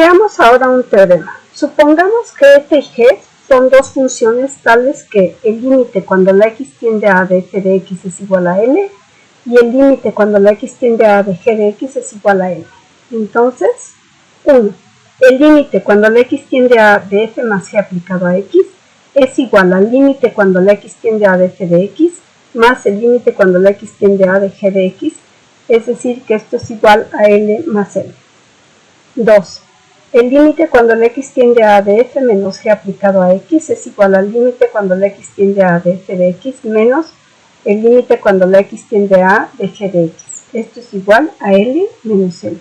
Veamos ahora un teorema. Supongamos que f y g son dos funciones tales que el límite cuando la x tiende a de f de x es igual a l y el límite cuando la x tiende a de g de x es igual a l. Entonces, 1. El límite cuando la x tiende a de f más g aplicado a x es igual al límite cuando la x tiende a de f de x más el límite cuando la x tiende a de g de x, es decir, que esto es igual a l más l. 2. El límite cuando la x tiende a de f menos g aplicado a x es igual al límite cuando la x tiende a de f de x menos el límite cuando la x tiende a de g de x. Esto es igual a l menos l.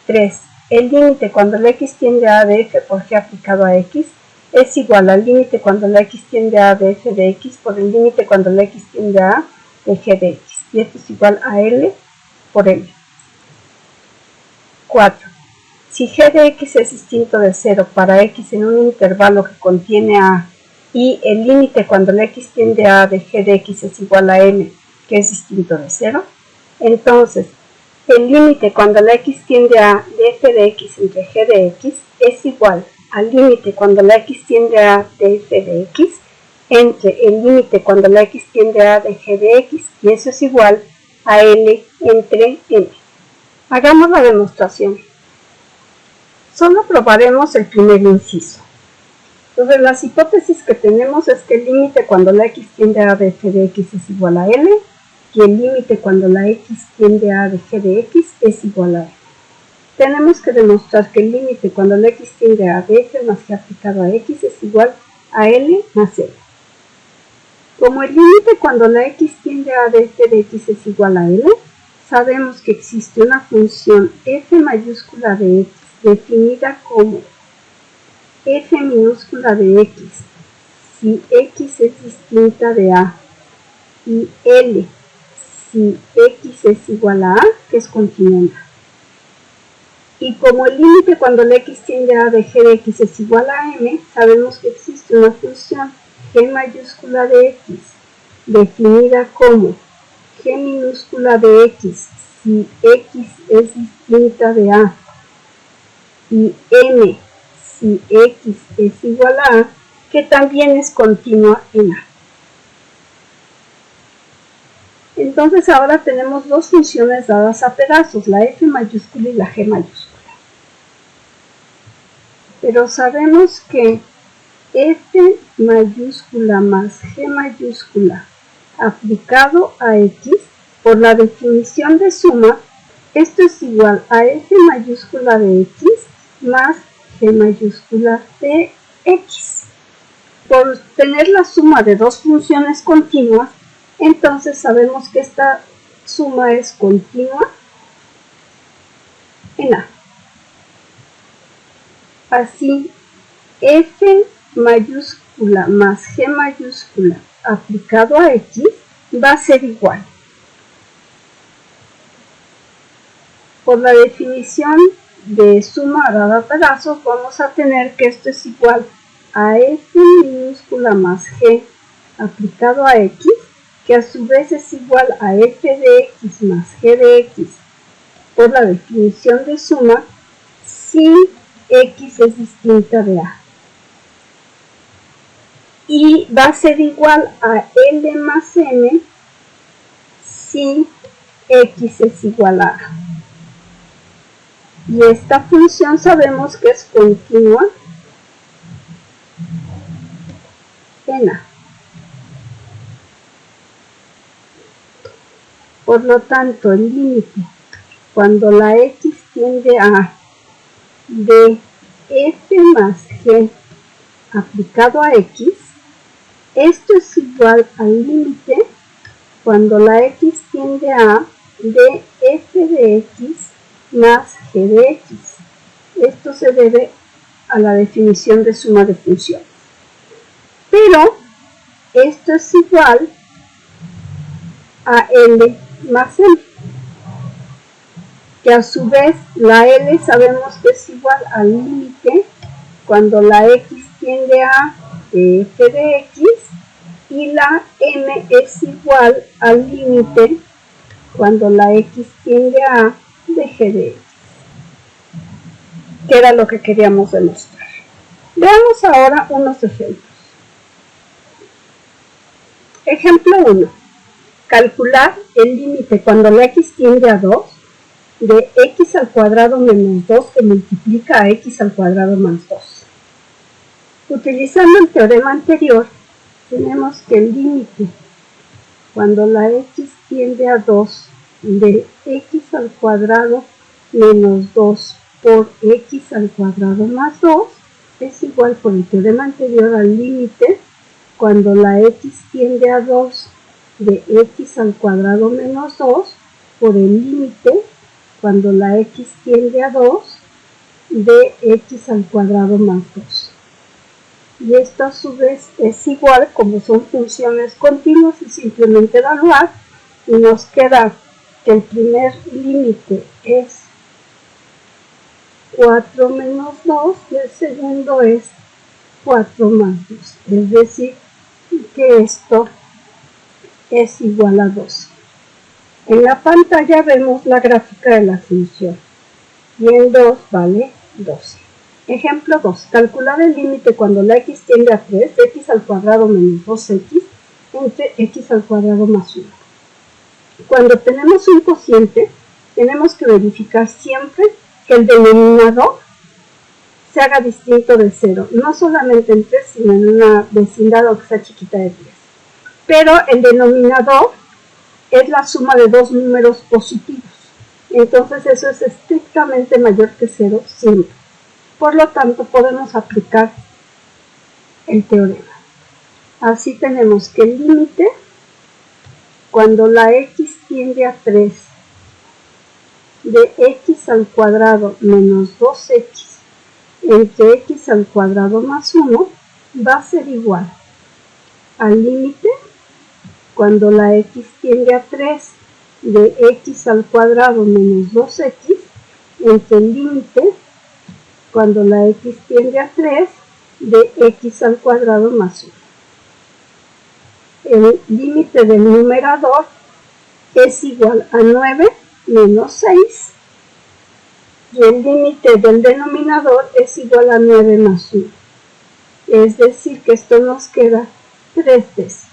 3. El límite cuando la x tiende a de f por g aplicado a x es igual al límite cuando la x tiende a de f de x por el límite cuando la x tiende a de g de x. Y esto es igual a l por l. 4. Si g de x es distinto de 0 para x en un intervalo que contiene a y el límite cuando la x tiende a de g de x es igual a l, que es distinto de 0, entonces el límite cuando la x tiende a de f de x entre g de x es igual al límite cuando la x tiende a de f de x entre el límite cuando la x tiende a de g de x, y eso es igual a l entre l. Hagamos la demostración. Solo probaremos el primer inciso. Entonces, las hipótesis que tenemos es que el límite cuando la x tiende a de f de x es igual a l y el límite cuando la x tiende a de g de x es igual a l. Tenemos que demostrar que el límite cuando la x tiende a de f más g aplicado a x es igual a l más l. Como el límite cuando la x tiende a de f de x es igual a l, sabemos que existe una función f mayúscula de x definida como f minúscula de x si x es distinta de a y l si x es igual a que es continua en a. Y como el límite cuando la x tiende a de g de x es igual a m, sabemos que existe una función g mayúscula de x definida como g minúscula de x si x es distinta de a y m si x es igual a, que también es continua en a. Entonces ahora tenemos dos funciones dadas a pedazos, la f mayúscula y la g mayúscula. Pero sabemos que f mayúscula más g mayúscula aplicado a x, por la definición de suma, esto es igual a f mayúscula de x más g mayúscula de x. Por tener la suma de dos funciones continuas, entonces sabemos que esta suma es continua en a. Así, f mayúscula más g mayúscula aplicado a x va a ser igual. Por la definición de suma dada a pedazos, vamos a tener que esto es igual a f minúscula más g aplicado a x, que a su vez es igual a f de x más g de x, por la definición de suma, si x es distinta de a. Y va a ser igual a l más m si x es igual a a. Y esta función sabemos que es continua en a. Por lo tanto, el límite cuando la x tiende a de f más g aplicado a x, esto es igual al límite cuando la x tiende a de f de x más g de x. Esto se debe a la definición de suma de funciones. Pero esto es igual a l más m, que a su vez la l sabemos que es igual al límite cuando la x tiende a de f de x y la m es igual al límite cuando la x tiende a de g de x. que era lo que queríamos demostrar. Veamos ahora unos ejemplos. Ejemplo 1. Calcular el límite cuando la x tiende a 2 de x al cuadrado menos 2 que multiplica a x al cuadrado más 2. Utilizando el teorema anterior, tenemos que el límite cuando la x tiende a 2 de x al cuadrado menos 2 por x al cuadrado más 2 es igual por el teorema anterior al límite cuando la x tiende a 2 de x al cuadrado menos 2 por el límite cuando la x tiende a 2 de x al cuadrado más 2. Y esto a su vez es igual, como son funciones continuas, y simplemente evaluar, y nos queda que el primer límite es 4 menos 2 y el segundo es 4 más 2. Es decir, que esto es igual a 12. En la pantalla vemos la gráfica de la función y el 2 vale 12. Ejemplo 2. Calcular el límite cuando la x tiende a 3 de x al cuadrado menos 2x entre x al cuadrado más 1. Cuando tenemos un cociente, tenemos que verificar siempre que el denominador se haga distinto de 0, no solamente en 3, sino en una vecindad o que sea chiquita de 3. Pero el denominador es la suma de dos números positivos, entonces eso es estrictamente mayor que 0 siempre. Por lo tanto, podemos aplicar el teorema. Así tenemos que el límite cuando la x tiende a 3 de x al cuadrado menos 2x entre x al cuadrado más 1 va a ser igual al límite cuando la x tiende a 3 de x al cuadrado menos 2x entre el límite cuando la x tiende a 3 de x al cuadrado más 1. El límite del numerador es igual a 9 menos 6 y el límite del denominador es igual a 9 más 1. Es decir, que esto nos queda 3 décimos.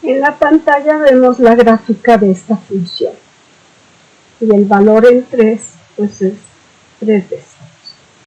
En la pantalla vemos la gráfica de esta función y el valor en 3 pues es 3 décimos.